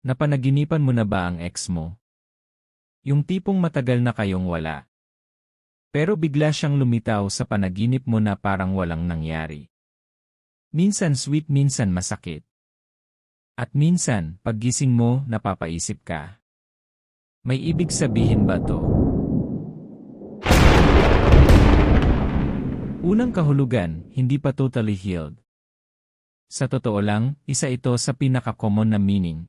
Napanaginipan mo na ba ang ex mo? Yung tipong matagal na kayong wala. Pero bigla siyang lumitaw sa panaginip mo na parang walang nangyari. Minsan sweet, minsan masakit. At minsan, paggising mo, napapaisip ka. May ibig sabihin ba to? Unang kahulugan, hindi pa totally healed. Sa totoo lang, isa ito sa pinaka-common na meaning.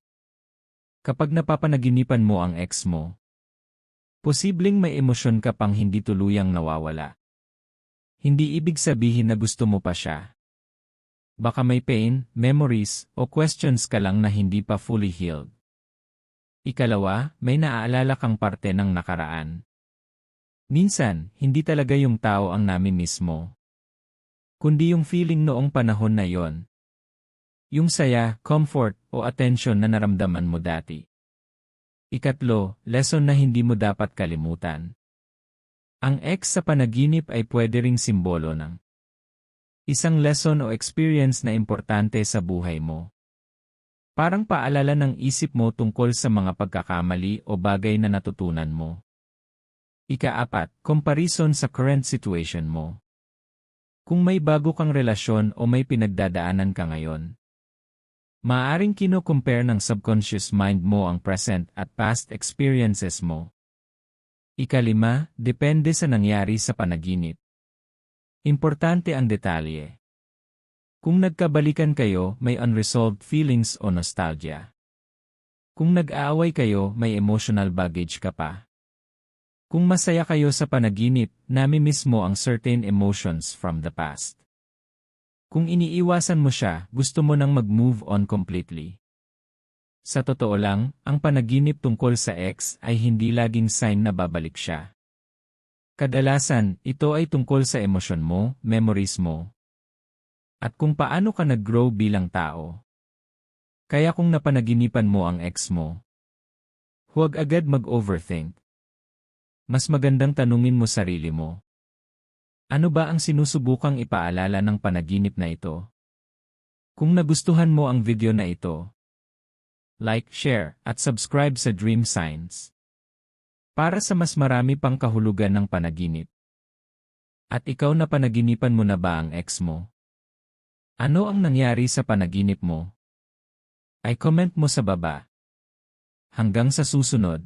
Kapag napapanaginipan mo ang ex mo, posibleng may emosyon ka pang hindi tuluyang nawawala. Hindi ibig sabihin na gusto mo pa siya. Baka may pain, memories, o questions ka lang na hindi pa fully healed. Ikalawa, may naaalala kang parte ng nakaraan. Minsan, hindi talaga yung tao ang namimiss mo, kundi yung feeling noong panahon na yon. Yung saya, comfort, o attention na naramdaman mo dati. Ikatlo, lesson na hindi mo dapat kalimutan. Ang ex sa panaginip ay pwede ring simbolo ng isang lesson o experience na importante sa buhay mo. Parang paalala ng isip mo tungkol sa mga pagkakamali o bagay na natutunan mo. Ika-apat, comparison sa current situation mo. Kung may bago kang relasyon o may pinagdadaanan ka ngayon, maaaring kino-compare ng subconscious mind mo ang present at past experiences mo. Ikalima, depende sa nangyari sa panaginip. Importante ang detalye. Kung nagkabalikan kayo, may unresolved feelings o nostalgia. Kung nag-aaway kayo, may emotional baggage ka pa. Kung masaya kayo sa panaginip, nami-miss mo ang certain emotions from the past. Kung iniiwasan mo siya, gusto mo nang mag-move on completely. Sa totoo lang, ang panaginip tungkol sa ex ay hindi laging sign na babalik siya. Kadalasan, ito ay tungkol sa emosyon mo, memories mo, at kung paano ka nag-grow bilang tao. Kaya kung napanaginipan mo ang ex mo, huwag agad mag-overthink. Mas magandang tanungin mo sarili mo. Ano ba ang sinusubukang ipaalala ng panaginip na ito? Kung nagustuhan mo ang video na ito, like, share, at subscribe sa Dream Signs para sa mas marami pang kahulugan ng panaginip. At ikaw, napanaginipan mo na ba ang ex mo? Ano ang nangyari sa panaginip mo? Ay comment mo sa baba. Hanggang sa susunod.